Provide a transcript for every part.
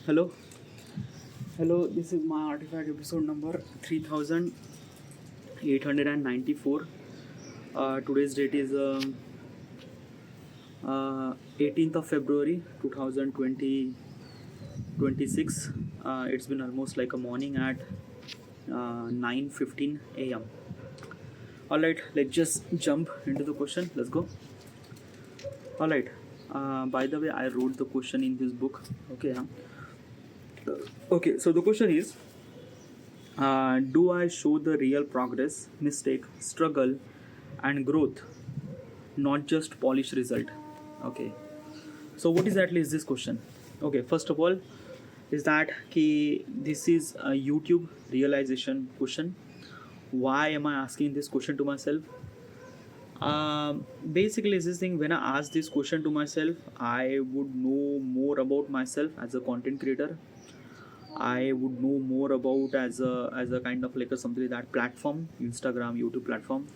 Hello, this is my artifact episode number 3894. Today's date is 18th of February 2026. It's been almost like a morning at 9:15 a.m. Alright, let's just jump into the question. Let's go. Alright, by the way, I wrote the question in this book. Okay, so the question is, do I show the real progress, mistake, struggle, and growth, not just polished result? Okay, so what exactly is this question? Okay, first of all, is that this is a YouTube realization question. Why am I asking this question to myself? Basically, is this thing when I ask this question to myself, I would know more about myself as a content creator. I would know more about as a kind of like a something that platform, Instagram, YouTube platform.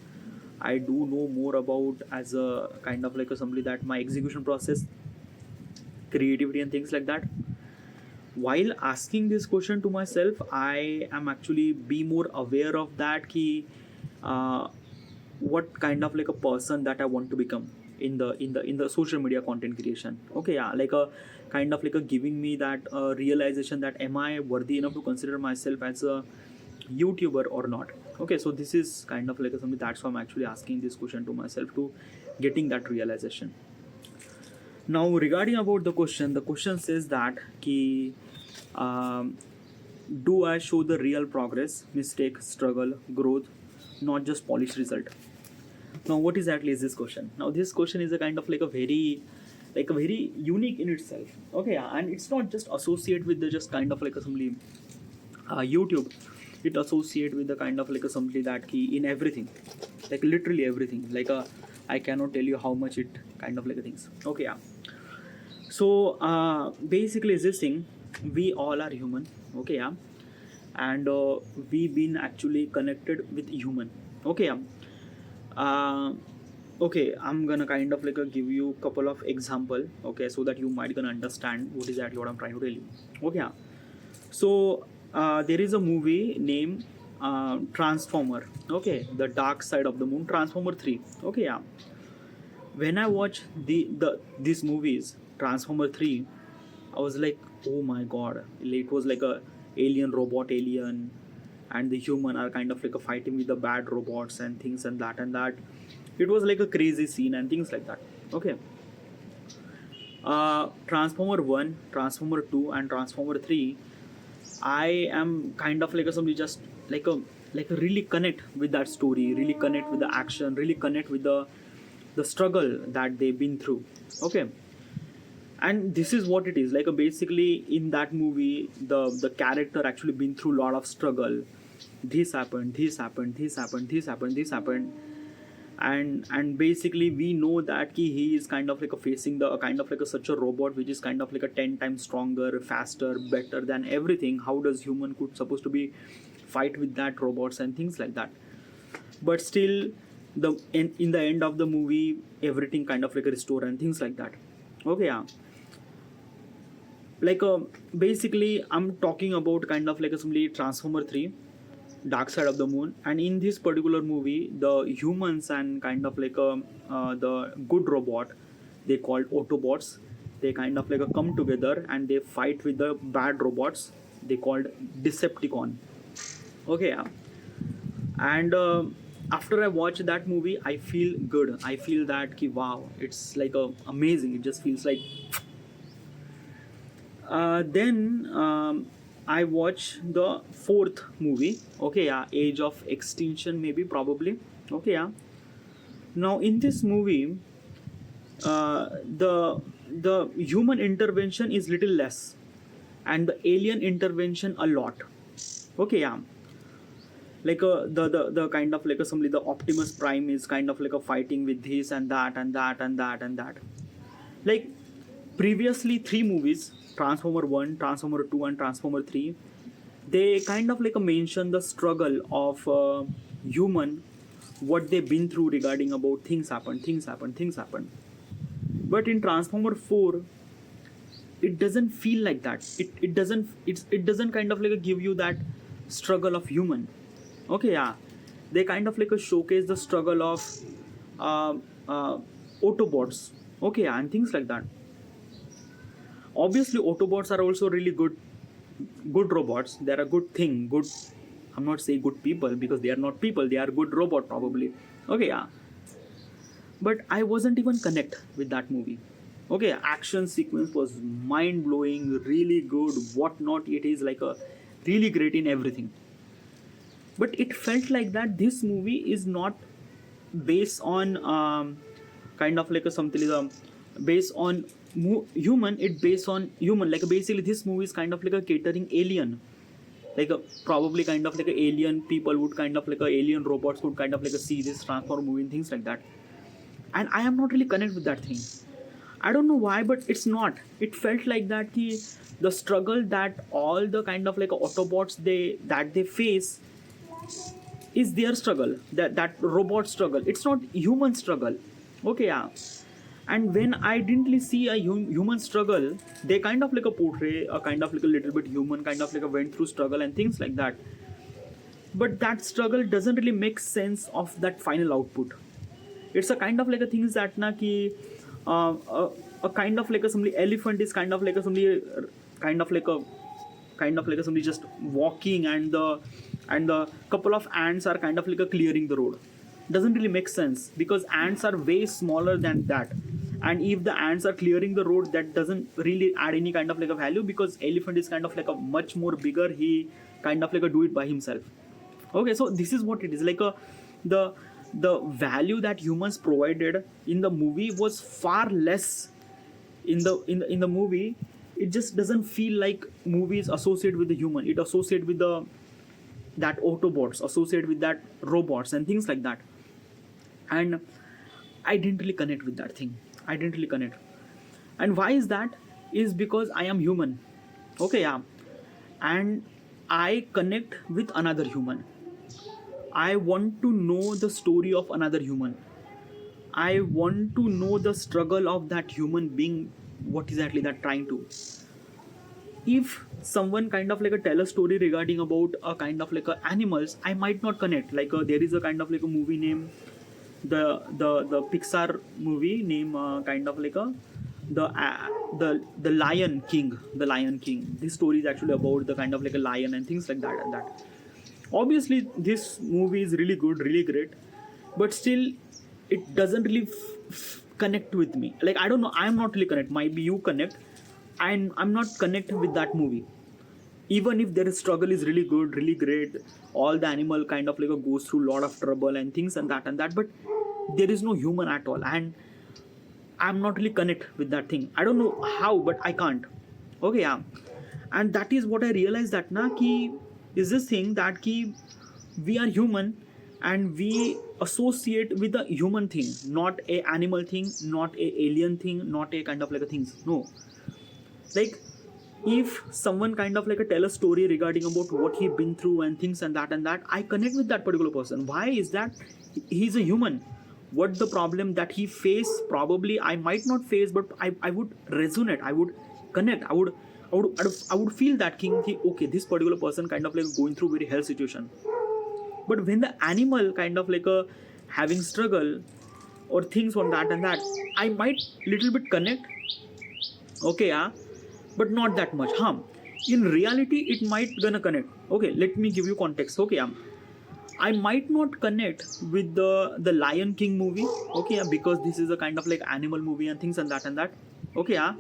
I do know more about as a kind of like a something that my execution process, creativity and things like that. While asking this question to myself, I am actually be more aware of that uh, what kind of like a person that I want to become in the social media content creation. Okay, yeah, like a kind of like a giving me that realization that am I worthy enough to consider myself as a YouTuber or not. Okay, so this is kind of like something that's why I'm actually asking this question to myself to getting that realization. Now regarding about the question says that um, do I show the real progress, mistake, struggle, growth, not just polished result? Now what exactly is this question? Now this question is a kind of like a very unique in itself. Okay, yeah, and it's not just associate with the just kind of like a somebody YouTube. It associate with the kind of like a somebody that key in everything, like literally everything. Like a I cannot tell you how much it kind of like a things. Okay, yeah. So basically is this thing, we all are human. Okay, yeah, and we been actually connected with human. Okay, yeah. uh, okay, I'm gonna kind of like give you a couple of example, okay, so that you might gonna understand what is that what I'm trying to tell you. Okay, yeah. So there is a movie named Transformer. Okay, the dark side of the moon, Transformer 3. Okay, yeah. When I watch the these movies, Transformer 3, I was like, oh my god, it was like a alien robot alien, and the human are kind of like a fighting with the bad robots and things and that. It was like a crazy scene and things like that. Okay. Transformer 1, Transformer 2, and Transformer 3, I am kind of like a somebody just like a really connect with that story, really connect with the action, really connect with the struggle that they've been through. Okay, and this is what it is like basically in that movie the character actually been through a lot of struggle. This happened, this happened, this happened, this happened, this happened, and basically we know that he is kind of like a facing the kind of like a such a robot which is kind of like a 10 times stronger, faster, better than everything. How does human could supposed to be fight with that robots and things like that? But still in the end of the movie everything kind of like a restore and things like that. Okay, yeah. like basically I'm talking about kind of like a simply Transformer 3, dark side of the moon, and in this particular movie the humans and kind of like the good robot, they called Autobots, they kind of like come together and they fight with the bad robots, they called Decepticon. Okay, yeah. And after I watch that movie I feel good, I feel that wow, it's like amazing, it just feels like then I watch the fourth movie. Okay, yeah, Age of Extinction, maybe, probably. Okay, yeah. Now in this movie, the human intervention is little less, and the alien intervention a lot. Okay, yeah. Like the kind of like a somebody, the Optimus Prime is kind of like a fighting with this and that and that and that and that. Like previously three movies, Transformer 1, Transformer 2, and Transformer 3, they kind of like mention the struggle of human, what they've been through regarding about things happen, things happen, things happen. But in Transformer 4, it doesn't feel like that. It doesn't kind of like give you that struggle of human. Okay, yeah, they kind of like a showcase the struggle of uh, uh, autobots. Okay, yeah, and things like that. Obviously autobots are also really good robots. They're a good thing. Good, I'm not saying good people because they are not people, they are good robot probably. Okay, yeah, but I wasn't even connect with that movie. Okay, action sequence was mind blowing, really good, whatnot. It is like a really great in everything, but it felt like that this movie is not based on kind of like a something based on human. It based on human, like basically this movie is kind of like a catering alien, like a probably kind of like a alien people would kind of like a alien robots would kind of like a see this transform movie and things like that. And I am not really connect with that thing. I don't know why, but it's not. It felt like that the struggle that all the kind of like Autobots they face is their struggle. That robot struggle. It's not human struggle. Okay, yeah. And when I didn't really see a human struggle, they kind of like a portray a kind of like a little bit human, kind of like a went through struggle and things like that. But that struggle doesn't really make sense of that final output. It's a kind of like a things that na ki a kind of like a somebody elephant is kind of like a somebody kind of like a kind of like a somebody just walking, and the couple of ants are kind of like a clearing the road. Doesn't really make sense because ants are way smaller than that. And if the ants are clearing the road, that doesn't really add any kind of like a value because elephant is kind of like a much more bigger. He kind of like a do it by himself. Okay, so this is what it is like a the the value that humans provided in the movie was far less in the movie. It just doesn't feel like movies associate with the human. It associate with the that autobots, associate with that robots and things like that. And I didn't really connect with that thing. I didn't really connect. And why is that? Is because I am human. Okay, yeah. And I connect with another human. I want to know the story of another human. I want to know the struggle of that human being, what exactly that trying to. If someone kind of like a tell a story regarding about a kind of like a animals, I might not connect. Like there is a kind of like a movie name, the Pixar movie name kind of like a the Lion King. The Lion King. This story is actually about the kind of like a lion and things like that and that. Obviously, this movie is really good, really great, but still, it doesn't really connect with me. Like I don't know, I'm not really connect. Might be you connect, and I'm not connected with that movie. Even if their struggle is really good, really great, all the animal kind of like goes through a lot of trouble and things and that, but there is no human at all, and I'm not really connect with that thing. I don't know how, but I can't. Okay, yeah, and that is what I realized that na ki is this thing that ki we are human and we associate with a human thing, not a animal thing, not a alien thing, not a kind of like a things. No, like if someone kind of like a tell a story regarding about what he been through and things and that, I connect with that particular person. Why is that? He's a human. What the problem that he face, probably I might not face, but I would resonate, I would connect, I would feel that king okay, this particular person kind of like going through very hell situation. But when the animal kind of like a having struggle or things on that and that, I might little bit connect. Okay, yeah, but not that much. In reality, it might gonna connect. Okay, let me give you context. Okay, yeah, I might not connect with the Lion King movie. Okay, yeah, because this is a kind of like animal movie and things and that and that. Okay, yeah,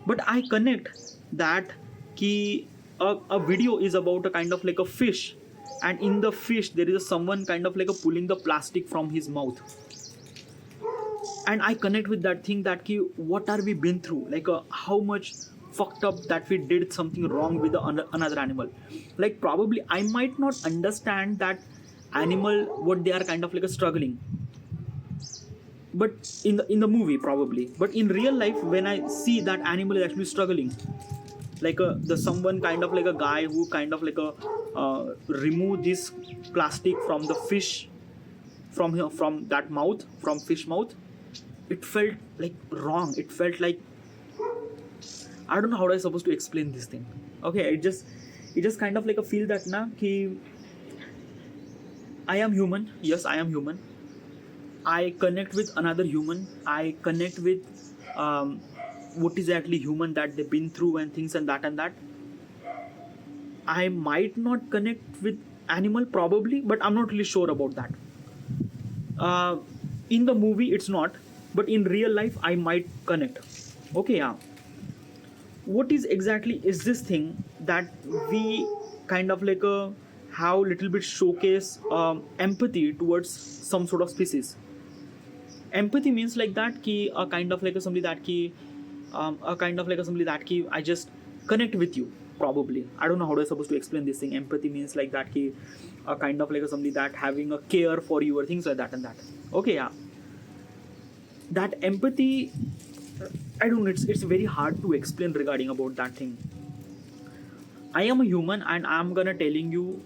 but I connect that ki a video is about a kind of like a fish, and in the fish there is someone kind of like a pulling the plastic from his mouth, and I connect with that thing that ki what are we been through, like how much fucked up that we did something wrong with another animal. Like probably I might not understand that animal what they are kind of like a struggling, but in the movie probably, but in real life when I see that animal is actually struggling, like the someone kind of like a guy who kind of like a remove this plastic from the fish, from that mouth, from fish mouth. It felt like wrong. It felt like I don't know how I supposed to explain this thing. Okay, it just kind of like a feel that na ki I am human. Yes, I am human. I connect with another human. I connect with what is actually human that they've been through and things and that and that. I might not connect with animal probably, but I'm not really sure about that. Uh, in the movie, it's not, but in real life, I might connect. Okay, yeah. What is exactly is this thing that we kind of like have little bit showcase empathy towards some sort of species. Empathy means like that ki a kind of like a somebody that ki a kind of like a somebody that ki I just connect with you probably. I don't know how to supposed to explain this thing. Empathy means like that ki a kind of like a somebody that having a care for you or things like that and that. Okay, yeah. That empathy, I don't know. It's very hard to explain regarding about that thing. I am a human and I'm gonna telling you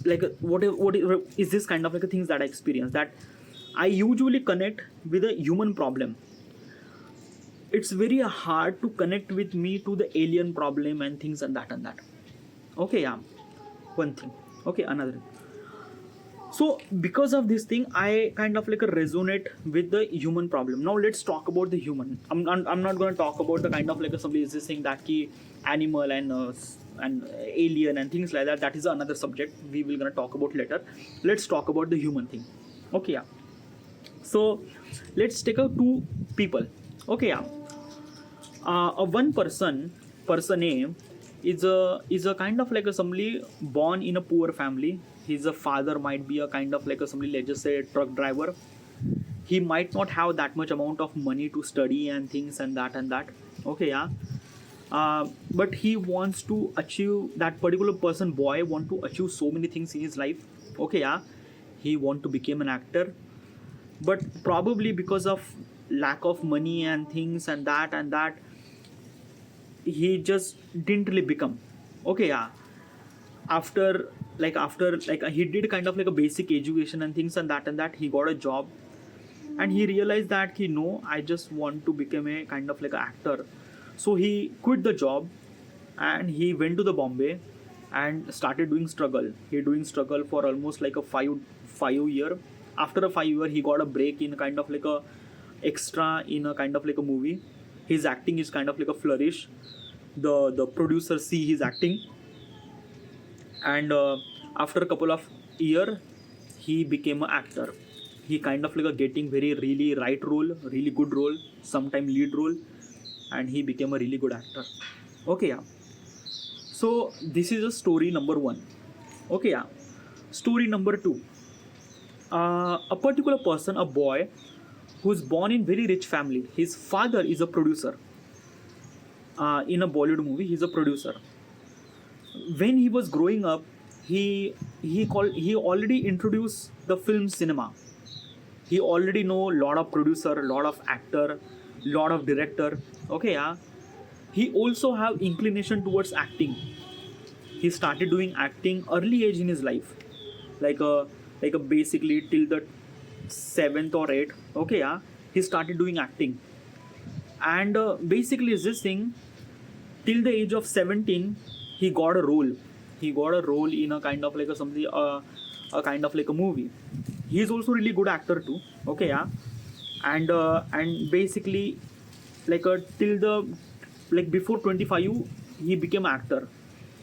like what is this kind of like a things that I experience that I usually connect with a human problem. It's very hard to connect with me to the alien problem and things and that and that. Okay, yeah. One thing. Okay, another. So because of this thing, I kind of like resonate with the human problem. Now let's talk about the human. I'm not going to talk about the kind of like somebody is this thing that key animal and alien and things like that. That is another subject we will gonna talk about later. Let's talk about the human thing. Okay, yeah. So let's take out two people. Okay, yeah. One person A is a kind of like a somebody born in a poor family. His father might be a kind of like a somebody, let's just say, truck driver. He might not have that much amount of money to study and things and that and that. Okay, yeah. But he wants to achieve, that particular person boy want to achieve so many things in his life. Okay, yeah. He want to become an actor, but probably because of lack of money and things and that he just didn't really become. Okay, yeah. After he did kind of like a basic education and things and that he got a job, and he realized that he no, I just want to become a kind of like an actor. So he quit the job and he went to the Bombay and started doing struggle. He doing struggle for almost like a five year. After a 5 year, he got a break in kind of like a extra in a kind of like a movie. His acting is kind of like a flourish. The producer see his acting, and after a couple of year, he became an actor. He kind of like a getting very really right role, really good role, sometime lead role, and he became a really good actor. Okay, yeah. So this is a story number one. Okay, yeah. Story number two. A particular person, a boy, who's born in very rich family. His father is a producer. In a Bollywood movie, he's a producer. When he was growing up, he already introduced the film cinema. He already know lot of producer, lot of actor, lot of director. Okay, yeah. He also have inclination towards acting. He started doing acting early age in his life, like a basically till the seventh or eighth. Okay, yeah. He started doing acting, and basically is this thing till the age of 17 he got a role. He got a role in a kind of like a something a kind of like a movie. He is also really good actor too. Okay, yeah. And basically like till the like before 25 he became actor.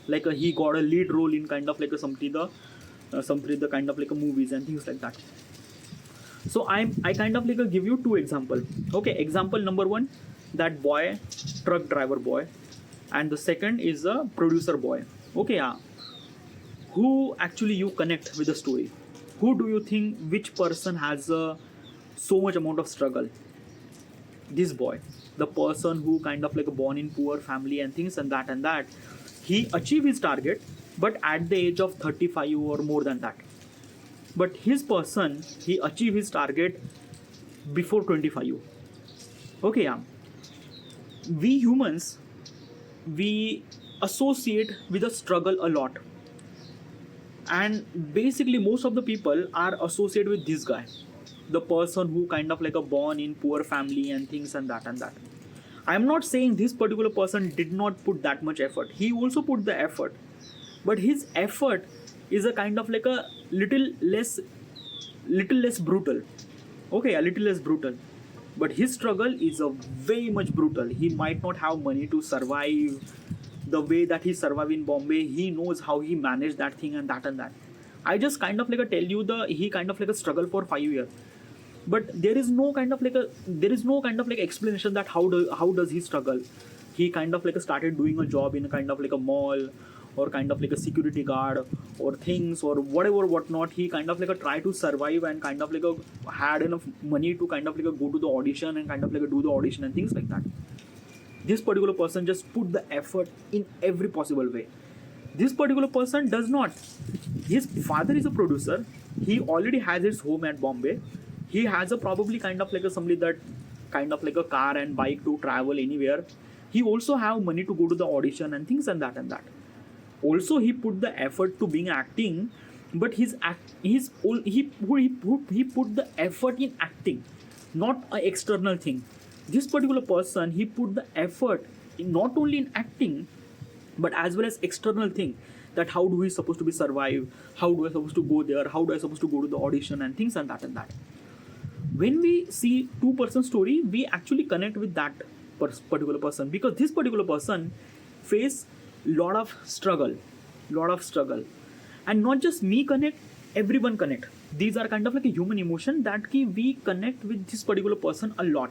Like he got a lead role in kind of like a something the kind of like a movies and things like that. So I kind of like give you two example. Okay, example number one, that boy, truck driver boy, and the second is a producer boy. Okay, yeah. Who actually you connect with the story? Who do you think which person has so much amount of struggle? This boy, the person who kind of like born in poor family and things and that, he achieved his target, but at the age of 35 or more than that. But his person, he achieved his target before 25. Okay, yeah. We humans, we associate with the struggle a lot, and basically most of the people are associated with this guy, the person who kind of like a born in poor family and things and that. I'm not saying this particular person did not put that much effort. He also put the effort, but his effort is a kind of like a little less brutal. Okay, a little less brutal. But his struggle is a very much brutal. He might not have money to survive the way that he survived in Bombay. He knows how he managed that thing and that and that. I just kind of like a tell you the he kind of like a struggle for 5 years. But there is no kind of like a there is no kind of like explanation that how does he struggle. He kind of like started doing a job in a kind of like a mall, or kind of like a security guard or things or whatever whatnot. He kind of like a try to survive and kind of like a had enough money to kind of like a go to the audition and kind of like a do the audition and things like that. This particular person just put the effort in every possible way. This particular person does not. His father is a producer. He already has his home at Bombay. He has a probably kind of like a somebody that kind of like a car and bike to travel anywhere. He also have money to go to the audition and things and that and that. Also, he put the effort to being acting, but he put the effort in acting, not an external thing. This particular person, he put the effort in, not only in acting but as well as external thing, that how do we supposed to be survive, how do I supposed to go there, how do I supposed to go to the audition and things and that and that. When we see two-person story, we actually connect with that particular person, because this particular person face lot of struggle, and not just me connect, everyone connect. These are kind of like a human emotion that we connect with this particular person a lot.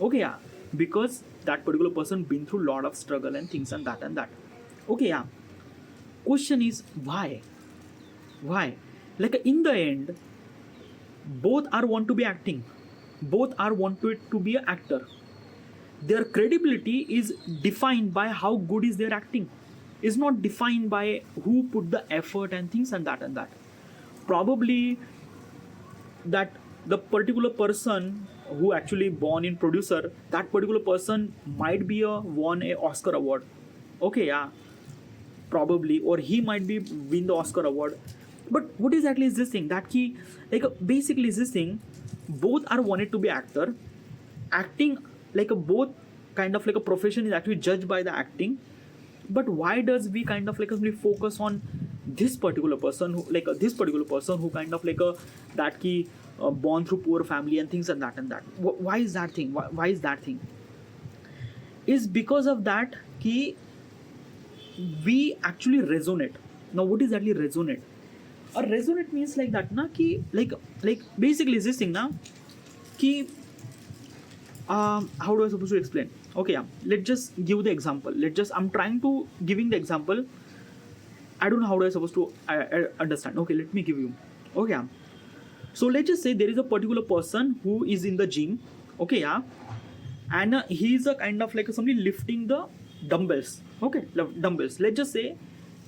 Okay, yeah, because that particular person been through lot of struggle and things and that and that. Okay, yeah. Question is why? Like in the end, both are want to be acting, both are wanted to be an actor. Their credibility is defined by how good is their acting, is not defined by who put the effort and things and that and that. Probably that the particular person who actually born in producer, that particular person might be won a Oscar award. Okay, yeah, probably, or he might be win the Oscar award. But what exactly is this thing that he like basically is this thing, both are wanted to be actor, acting like a both kind of like a profession is actually judged by the acting. But why does we kind of like we focus on this particular person who like this particular person who kind of like that key born through poor family and things and that and that. Why is that thing? Why is that thing? Is because of that key we actually resonate. Now, what is actually resonate? Or resonate means like that, na ki like basically this thing, na ki how do I supposed to explain? Okay, yeah. Let's just give the example. I'm trying to giving the example. I don't know how do I supposed to understand. Okay, let me give you. Okay, yeah. So let's just say there is a particular person who is in the gym. Okay, yeah. And he is a kind of like somebody lifting the dumbbells. Okay, dumbbells. Let's just say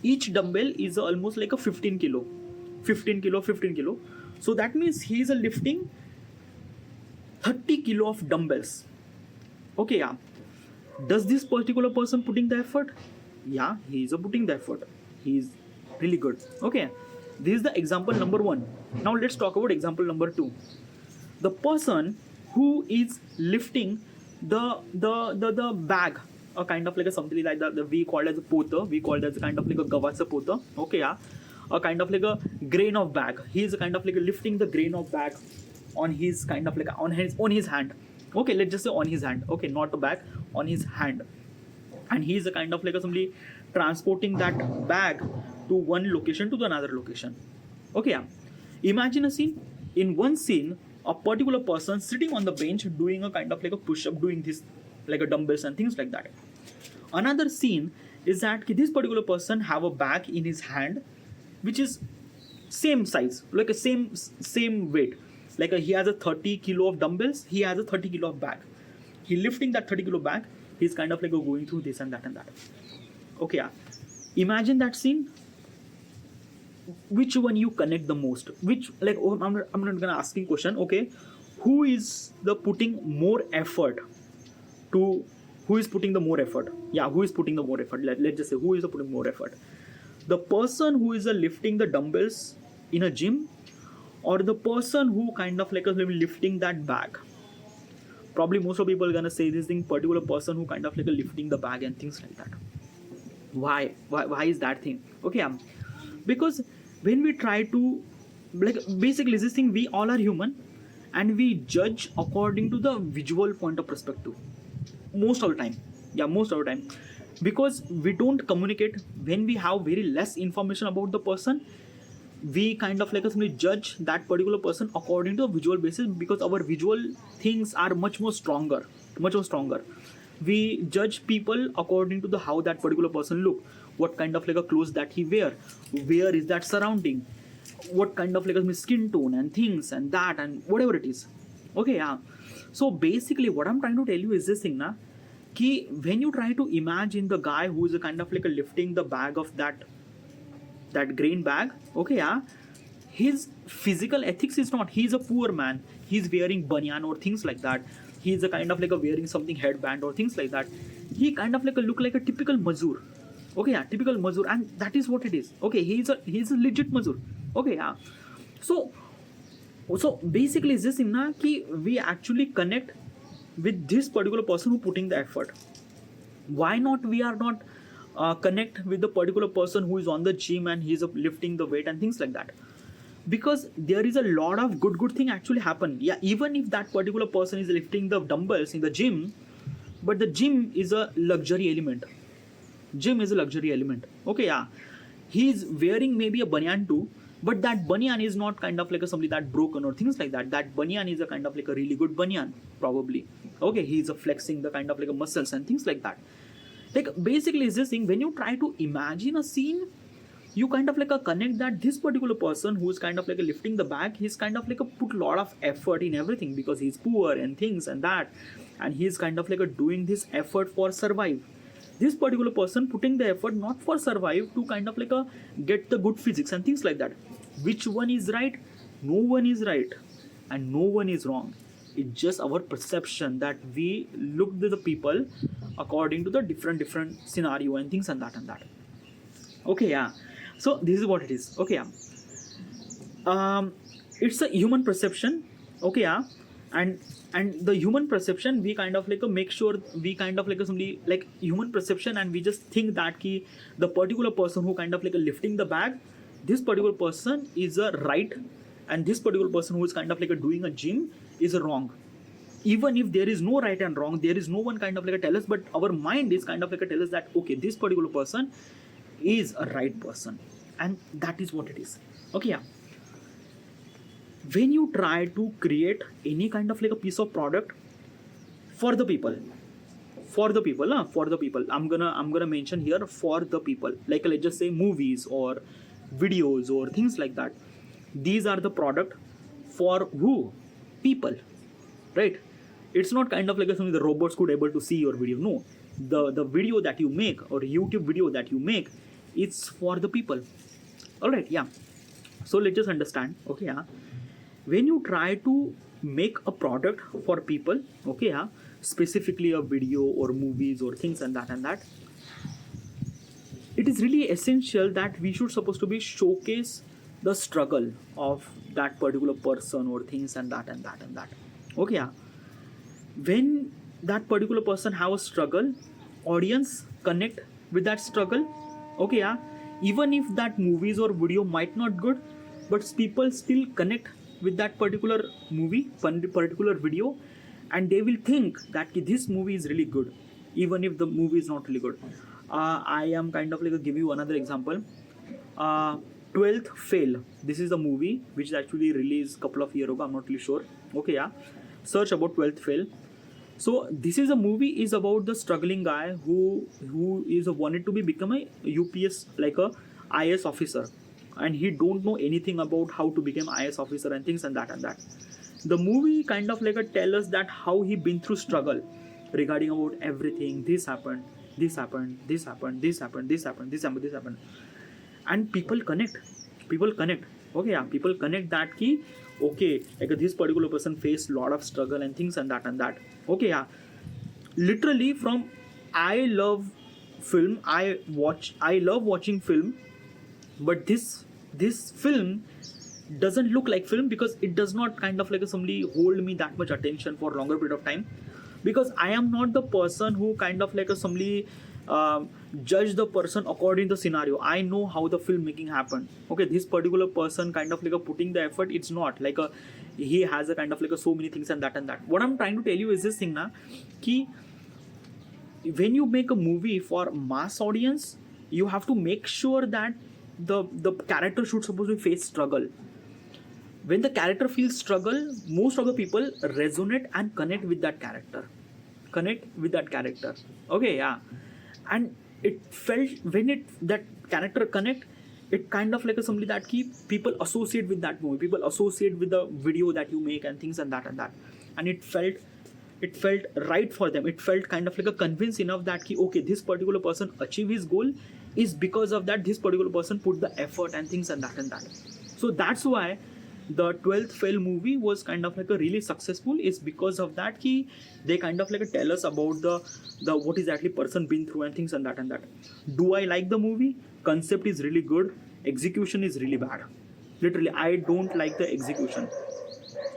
each dumbbell is almost like a 15 kilo. So that means he is lifting 30 kilo of dumbbells. Okay, yeah. Does this particular person putting the effort? Yeah, he is putting the effort. He is really good. Okay, this is the example number 1. Now let's talk about example number 2. The person who is lifting the bag, a kind of like a something like that, we call as a pota, we call it as a kind of like a gavasa pota. Okay, yeah, a kind of like a grain of bag. He is kind of like lifting the grain of bag on his kind of like on his hand. Okay, let's just say on his hand. Okay, not the bag, on his hand. And he is a kind of like somebody transporting that bag to one location to the another location. Okay, yeah. Imagine a scene. In one scene, a particular person sitting on the bench doing a kind of like a push-up, doing this like a dumbbells and things like that. Another scene is that this particular person have a bag in his hand, which is same size, like a same weight. Like he has a 30 kilo of dumbbells, he has a 30 kilo of bag. He lifting that 30 kilo bag, he's kind of like going through this and that and that. Okay, yeah. Imagine that scene. Which one you connect the most? Which I'm not gonna asking question. Okay, who is the putting more effort to? Who is putting the more effort? Yeah, who is putting the more effort? Let's just say who is putting more effort? The person who is lifting the dumbbells in a gym, or the person who kind of like lifting that bag? probably most of people are gonna say this thing, particular person who kind of like a lifting the bag and things like that. Why is that thing? Okay, because when we try to, like, basically this thing, we all are human and we judge according to the visual point of perspective most of the time. Yeah, most of the time, because we don't communicate. When we have very less information about the person, we kind of like simply judge that particular person according to a visual basis, because our visual things are much more stronger, much more stronger. We judge people according to the how that particular person look, what kind of like a clothes that he wear, where is that surrounding, what kind of like a skin tone and things and that and whatever it is. Okay, yeah. So basically what I'm trying to tell you is this thing na, कि when you try to imagine the guy who is a kind of like a lifting the bag of that grain bag, okay, yeah, his physical ethics is not, he's a poor man, he's wearing banyan or things like that, he's a kind of like a wearing something headband or things like that, he kind of like a look like a typical mazur. Okay, yeah, typical mazur, and that is what it is. Okay, he's a legit mazur. Okay, yeah. So basically is this thing na, ki we actually connect with this particular person who putting the effort. Why not we are not connect with the particular person who is on the gym and he's lifting the weight and things like that? Because there is a lot of good thing actually happen. Yeah, even if that particular person is lifting the dumbbells in the gym, but the gym is a luxury element. Gym is a luxury element. Okay, yeah, he's wearing maybe a banyan too, but that banyan is not kind of like a something that broken or things like that. That banyan is a kind of like a really good banyan probably. Okay, he's a flexing the kind of like a muscles and things like that. Like basically is this thing, when you try to imagine a scene, you kind of like a connect that this particular person who's kind of like a lifting the bag, he's kind of like a put a lot of effort in everything, because he's poor and things and that, and he's kind of like a doing this effort for survive. This particular person putting the effort not for survive, to kind of like a get the good physics and things like that. Which one is right? No one is right and no one is wrong. It's just our perception that we look at the people according to the different scenario and things and that and that. Okay, yeah. So this is what it is. Okay, yeah. It's a human perception. Okay, yeah. And the human perception, we kind of like a make sure we kind of like a somebody like human perception, and we just think that ki the particular person who kind of like a lifting the bag, this particular person is a right, and this particular person who is kind of like a doing a gym is a wrong. Even if there is no right and wrong, there is no one kind of like a tell us, but our mind is kind of like a tell us that okay, this particular person is a right person, and that is what it is. Okay, yeah. When you try to create any kind of like a piece of product for the people, for the people, I'm gonna mention here for the people, like let's just say movies or videos or things like that. These are the product for who? People, right? It's not kind of like something the robots could able to see your video. No, the video that you make or YouTube video that you make, it's for the people. All right, yeah. So let's just understand. Okay, yeah. When you try to make a product for people, okay, yeah, specifically a video or movies or things and that, it is really essential that we should supposed to be showcase the struggle of that particular person or things and that. Okay, yeah. When that particular person have a struggle, audience connect with that struggle. Okay, yeah. Even if that movies or video might not good, but people still connect with that particular movie, particular video, and they will think that this movie is really good, even if the movie is not really good. I am kind of like give you another example. 12th Fail. This is a movie which is actually released a couple of years ago. I'm not really sure. Okay, yeah. Search about 12th Fail. So this is a movie is about the struggling guy who is wanted to become a UPS like a IS officer, and he don't know anything about how to become IS officer and things and that. The movie kind of like a tell us that how he been through struggle regarding about everything. This happened, and people connect. Okay, yeah, people connect that key. Okay, like this particular person faced lot of struggle and things and that. Okay, yeah. Literally from I love film. I love watching film, but this film doesn't look like film because it does not kind of like somebody hold me that much attention for longer period of time. because I am not the person who kind of like a somebody judge the person according to the scenario. I know how the filmmaking happened. Okay, this particular person kind of like a putting the effort. It's not like a he has a kind of like a so many things and that and that. What I'm trying to tell you is this thing na, ki when you make a movie for mass audience, you have to make sure that the character should supposed to face struggle. When the character feels struggle, most of the people resonate and connect with that character. Okay, yeah. And it felt when it that character connect, it kind of like a somebody that keep people associate with that movie, people associate with the video that you make and things and that, and it felt right for them. It felt kind of like a convince enough that ki, okay, this particular person achieve his goal is because of that this particular person put the effort and things and that. So that's why the 12th fail movie was kind of like a really successful, is because of that ki they kind of like tell us about the what exactly person been through and things and that. Do I like the movie? Concept is really good, execution is really bad. Literally, I don't like the execution.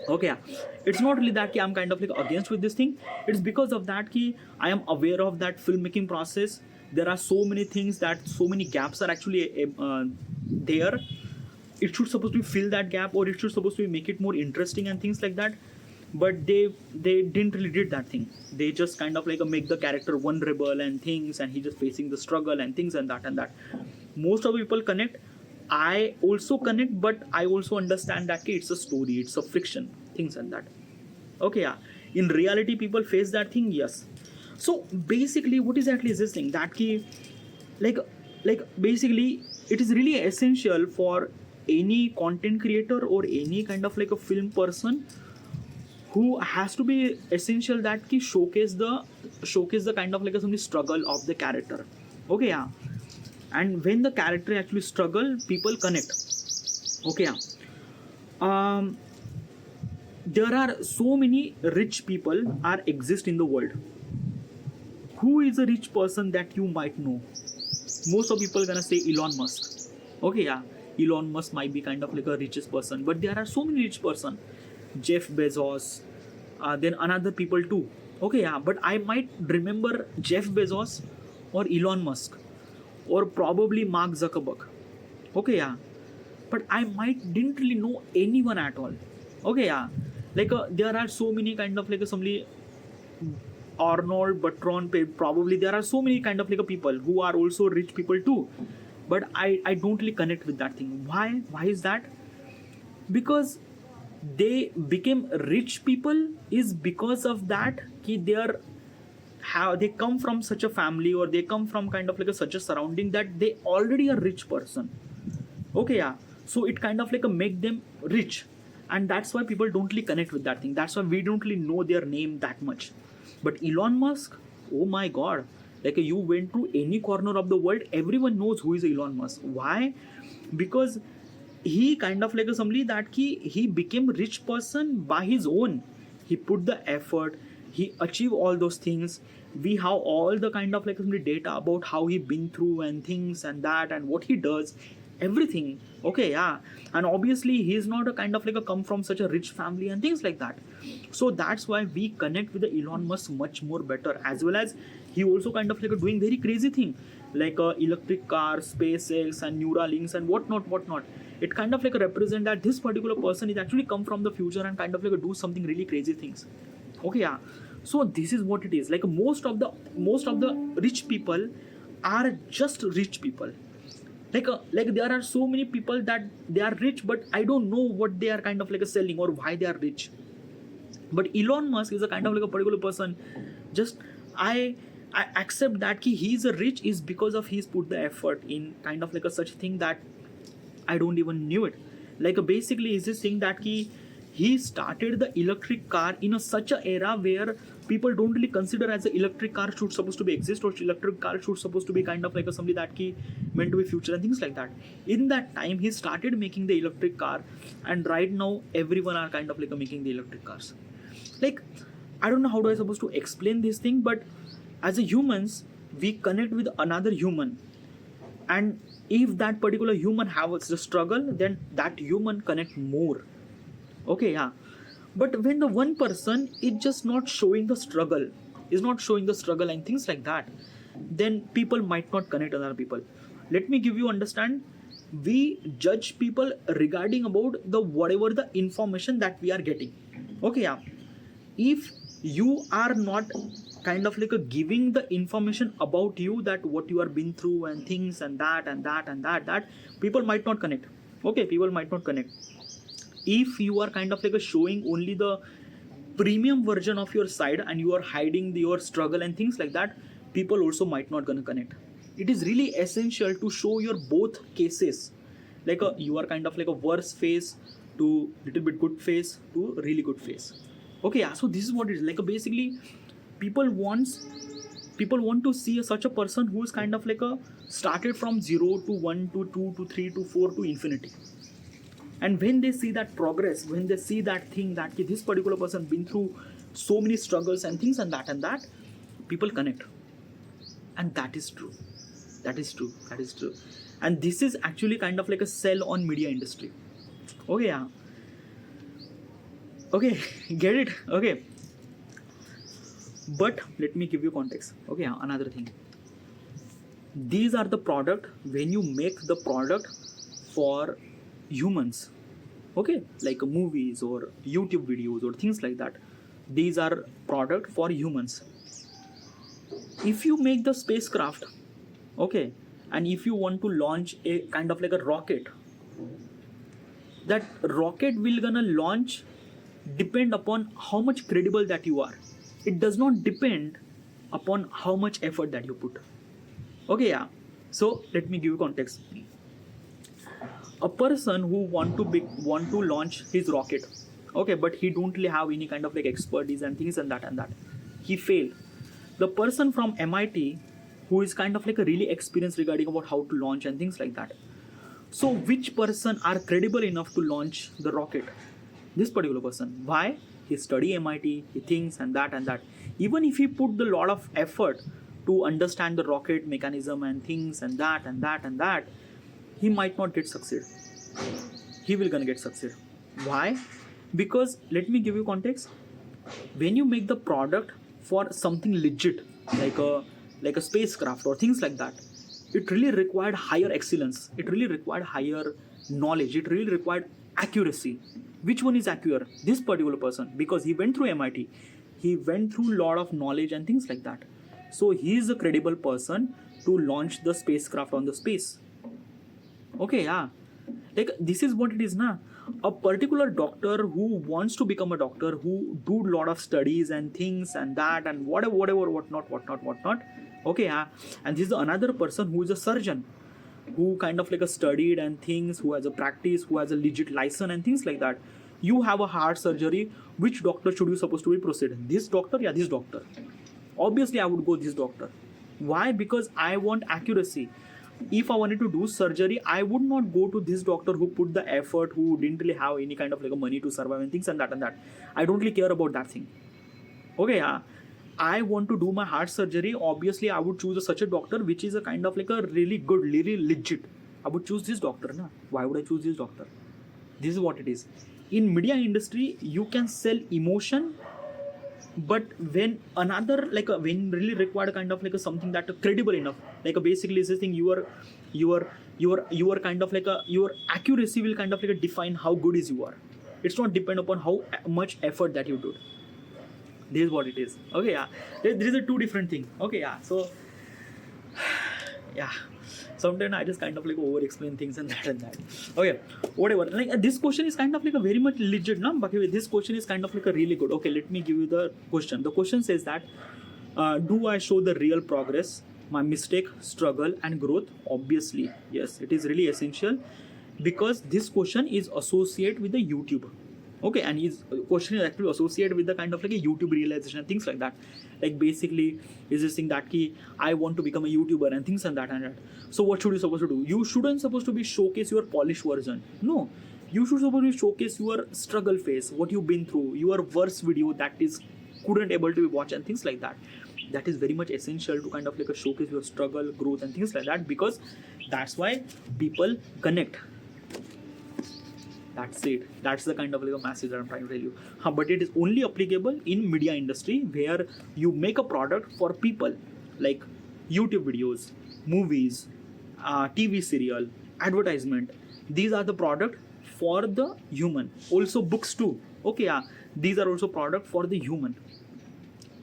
Okay, yeah. It's not really that ki I'm kind of like against with this thing. It's because of that ki I am aware of that filmmaking process. There are so many things that so many gaps are actually there. It should supposed to fill that gap, or it should supposed to make it more interesting and things like that. But they didn't really did that thing. They just kind of like make the character vulnerable and things, and he just facing the struggle and things and that. Most of the people connect. I also connect, but I also understand that it's a story, it's a fiction, things and that. Okay, yeah. In reality, people face that thing, yes. So basically, what exactly is this thing? That key, like, basically, it is really essential for any content creator or any kind of like a film person who has to be essential that ki showcase the kind of like a some struggle of the character. Okay, yeah. And when the character actually struggle, people connect. Okay, yeah. There are so many rich people are exist in the world. Who is a rich person that you might know? Most of people gonna say Elon Musk. Okay, yeah. Elon Musk might be kind of like a richest person, but there are so many rich person. Jeff Bezos, then another people too. Okay, yeah. But I might remember Jeff Bezos or Elon Musk or probably Mark Zuckerberg. Okay, yeah. But I might didn't really know anyone at all. Okay, yeah. Like there are so many kind of like somebody Arnold Bertrand, probably there are so many kind of like a people who are also rich people too. But I don't really connect with that thing. Why is that? Because they became rich people is because of that ki they are how they come from such a family, or they come from kind of like such a surrounding that they already a rich person. Okay, yeah. So it kind of like make them rich, and that's why people don't really connect with that thing. That's why we don't really know their name that much. But Elon Musk, oh my god, like you went to any corner of the world, everyone knows who is Elon Musk. Why? Because he kind of like somebody that he became rich person by his own. He put the effort, he achieved all those things. We have all the kind of like some data about how he been through and things and that and what he does, everything. Okay, yeah. And obviously he is not a kind of like a come from such a rich family and things like that. So that's why we connect with the Elon Musk much more better, as well as he also kind of like doing very crazy thing like electric cars, SpaceX and Neuralinks and whatnot. It kind of like represent that this particular person is actually come from the future and kind of like do something really crazy things. Okay, yeah. So this is what it is. Like most of the rich people are just rich people. Like there are so many people that they are rich, but I don't know what they are kind of like selling or why they are rich. But Elon Musk is a kind of like a particular person. Just I accept that he's a rich is because of he's put the effort in kind of like a such thing that I don't even knew it. Like basically is this thing that he started the electric car in such a era where people don't really consider as the electric car should supposed to be exist, or electric car should supposed to be kind of like a somebody that meant to be future and things like that. In that time he started making the electric car, and right now everyone are kind of like making the electric cars. Like I don't know how do I supposed to explain this thing, but as a humans we connect with another human, and if that particular human has a struggle, then that human connect more. Okay, yeah. But when the one person is just not showing the struggle, is not showing the struggle and things like that, then people might not connect with other people. Let me give you understand. We judge people regarding about the whatever the information that we are getting. Okay, yeah. If you are not kind of like a giving the information about you, that what you are been through and things and that and that and that, people might not connect. Okay, people might not connect. If you are kind of like a showing only the premium version of your side and you are hiding your struggle and things like that, people also might not gonna connect. It is really essential to show your both cases, like you are kind of like a worse phase to little bit good phase to really good phase. Okay, yeah, so this is what it is like basically people want to see such a person who is kind of like a started from 0 to 1 to 2 to 3 to 4 to infinity. And when they see that progress, when they see that thing that this particular person been through so many struggles and things and that, people connect. And that is true. That is true. That is true. And this is actually kind of like a sell on media industry. Okay, yeah. Okay, get it? Okay. But let me give you context. Okay, yeah, another thing. These are the product when you make the product for humans. Okay, like movies or YouTube videos or things like that. These are product for humans. If you make the spacecraft, okay, and if you want to launch a kind of like a rocket, that rocket will gonna launch depend upon how much credible that you are. It does not depend upon how much effort that you put. Okay, yeah. So let me give you context. A person who want to launch his rocket, okay, but he don't really have any kind of like expertise and things and that, he failed. The person from MIT who is kind of like a really experienced regarding about how to launch and things like that. So which person are credible enough to launch the rocket? This particular person. Why? He study MIT, he thinks and that. Even if he put a lot of effort to understand the rocket mechanism and things and that, he might not get succeed. He will gonna get succeed. Why? Because let me give you context. When you make the product for something legit, like a spacecraft or things like that, it really required higher excellence. It really required higher knowledge. It really required accuracy. Which one is accurate? This particular person, because he went through MIT, he went through a lot of knowledge and things like that. So he is a credible person to launch the spacecraft on the space. Okay, yeah. Like this is what it is now. A particular doctor who wants to become a doctor, who do a lot of studies and things and that and whatever, whatnot. Okay, yeah. And this is another person who is a surgeon, who kind of like a studied and things, who has a practice, who has a legit license and things like that. You have a heart surgery, which doctor should you supposed to be proceed? This doctor? Yeah, this doctor. Obviously, I would go this doctor. Why? Because I want accuracy. If I wanted to do surgery, I would not go to this doctor who put the effort, who didn't really have any kind of like a money to survive and things and that. I don't really care about that thing. Okay, yeah. I want to do my heart surgery. Obviously, I would choose such a doctor which is a kind of like a really good, really legit. I would choose this doctor. Na? Why would I choose this doctor? This is what it is. In media industry, you can sell emotion, but when another like a when really required kind of like a something that credible enough, like a basically is this thing you are kind of like a your accuracy will kind of like a define how good is you are. It's not depend upon how much effort that you do. This is what it is. Okay, yeah. There is a two different thing. Okay, yeah. So yeah. Sometimes I just kind of like over explain things and that. Okay, whatever. Like this question is kind of like a very much legit, no? But this question is kind of like a really good. Okay, let me give you the question. The question says that do I show the real progress, my mistake, struggle, and growth? Obviously, yes. It is really essential because this question is associated with the YouTube. Okay, and his question is actually associated with the kind of like a YouTube realization and things like that. Like basically, is this thing that key, I want to become a YouTuber and things and that and that. So what should you supposed to do? You shouldn't supposed to be showcase your polished version. No, you should supposed to showcase your struggle phase, what you've been through, your worst video that is couldn't able to be watched and things like that. That is very much essential to kind of like a showcase your struggle, growth and things like that, because that's why people connect. That's it. That's the kind of like a message that I'm trying to tell you. But it is only applicable in media industry where you make a product for people, like YouTube videos, movies, TV serial, advertisement. These are the product for the human. Also books too. Okay, yeah. These are also product for the human.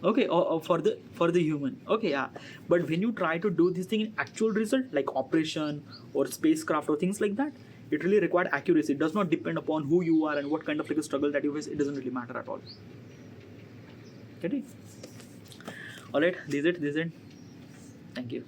Okay, or for the human. Okay, yeah. But when you try to do this thing in actual result, like operation or spacecraft or things like that, it really required accuracy. It does not depend upon who you are and what kind of like a struggle that you face. It doesn't really matter at all. Get it? All right. This is it. Thank you.